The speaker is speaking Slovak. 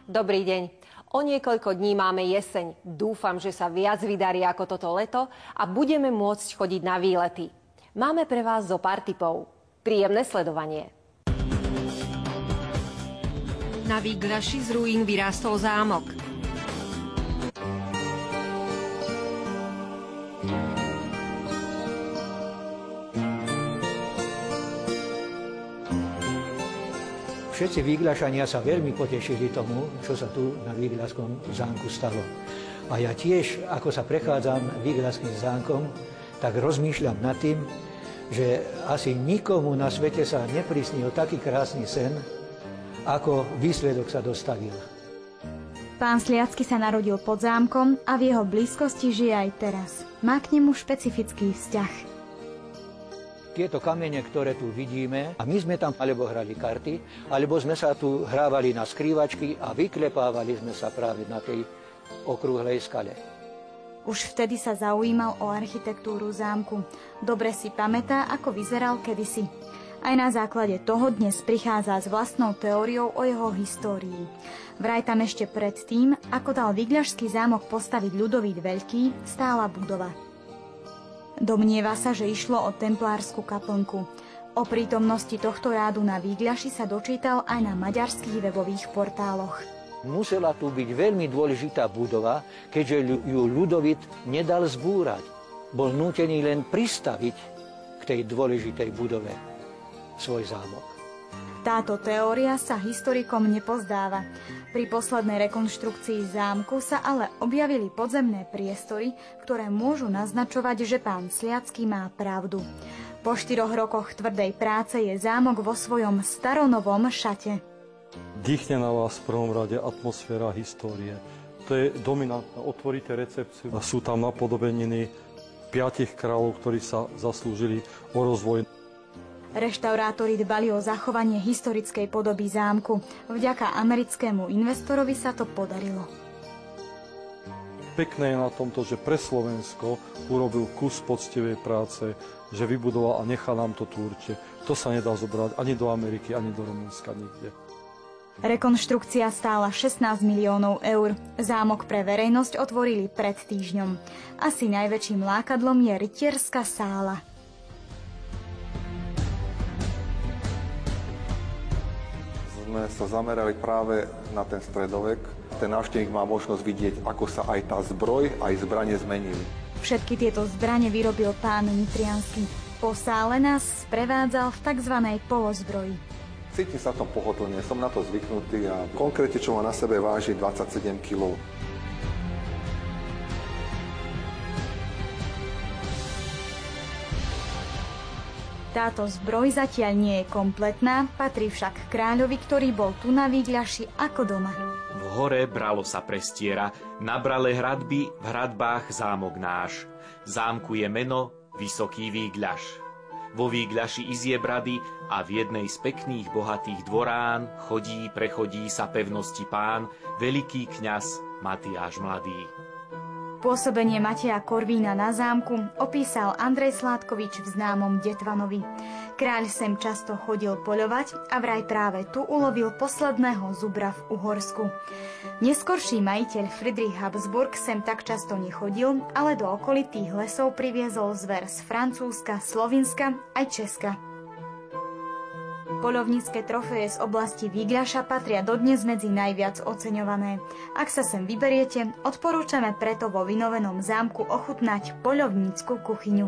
Dobrý deň. O niekoľko dní máme jeseň. Dúfam, že sa viac vydarí ako toto leto a budeme môcť chodiť na výlety. Máme pre vás zo pár tipov. Príjemné sledovanie. Na Výgľaši z ruín vyrástol zámok. Všetci Výgľašania sa veľmi potešili tomu, čo sa tu na Výgľaskom zámku stalo. A ja tiež, ako sa prechádzam Výgľaským zámkom, tak rozmýšľam nad tým, že asi nikomu na svete sa neprisnil taký krásny sen, ako výsledok sa dostavil. Pán Sliacky sa narodil pod zámkom a v jeho blízkosti žije aj teraz. Má k nemu špecifický vzťah. Tieto kamene, ktoré tu vidíme, a my sme tam alebo hrali karty, alebo sme sa tu hrávali na skrývačky a vyklepávali sme sa práve na tej okrúhlej skale. Už vtedy sa zaujímal o architektúru zámku. Dobre si pamätá, ako vyzeral kedysi. Aj na základe toho dnes prichádza s vlastnou teóriou o jeho histórii. Vraj tam ešte predtým, ako dal Výgľašský zámok postaviť Ľudovít Veľký, stála budova. Domnieva sa, že išlo o templársku kaplnku. O prítomnosti tohto rádu na Výgľaši sa dočítal aj na maďarských webových portáloch. Musela tu byť veľmi dôležitá budova, keďže ju Ľudovít nedal zbúrať. Bol nútený len pristaviť k tej dôležitej budove svoj zámok. Táto teória sa historikom nepozdáva. Pri poslednej rekonštrukcii zámku sa ale objavili podzemné priestory, ktoré môžu naznačovať, že pán Sliacky má pravdu. Po 4 rokoch tvrdej práce je zámok vo svojom staronovom šate. Dýchne na vás v prvom rade atmosféra histórie. To je dominantné. Otvoríte recepciu a sú tam napodobeniny 5 kráľov, ktorí sa zaslúžili o rozvoj. Reštaurátori dbali o zachovanie historickej podoby zámku. Vďaka americkému investorovi sa to podarilo. Pekné je na tomto, že pre Slovensko urobil kus poctivej práce, že vybudoval a nechá nám to tu určite. To sa nedá zobrať ani do Ameriky, ani do Rumunska, nikde. Rekonštrukcia stála 16 miliónov eur. Zámok pre verejnosť otvorili pred týždňom. Asi najväčším lákadlom je rytierská sála. Sme sa zamerali práve na ten stredovek. Ten návštevník má možnosť vidieť, ako sa aj tá zbroj, aj zbranie zmenili. Všetky tieto zbrane vyrobil pán Nitriansky. Po sále nás sprevádzal v tzv. Polozbroji. Cítim sa v tom pohodlne, som na to zvyknutý a konkrétne, čo má na sebe, váži 27 kg. Táto zbroj zatiaľ nie je kompletná, patrí však kráľovi, ktorý bol tu na Výgľaši ako doma. V hore bralo sa prestiera, na brale hradby, v hradbách zámok náš. Zámku je meno Vysoký Výgľaš. Vo Výgľaši Iziebrady a v jednej z pekných bohatých dvorán prechodí sa pevnosti pán, veľký kňaz Matiáš Mladý. Pôsobenie Mateja Korvína na zámku opísal Andrej Sládkovič v známom Detvanovi. Kráľ sem často chodil poľovať a vraj práve tu ulovil posledného zubra v Uhorsku. Neskorší majiteľ Friedrich Habsburg sem tak často nechodil, ale do okolitých lesov priviezol zver z Francúzska, Slovinska aj Česka. Poľovnícke trofeje z oblasti Výgľaša patria dodnes medzi najviac oceňované. Ak sa sem vyberiete, odporúčame preto vo vynovenom zámku ochutnať poľovnícku kuchyňu.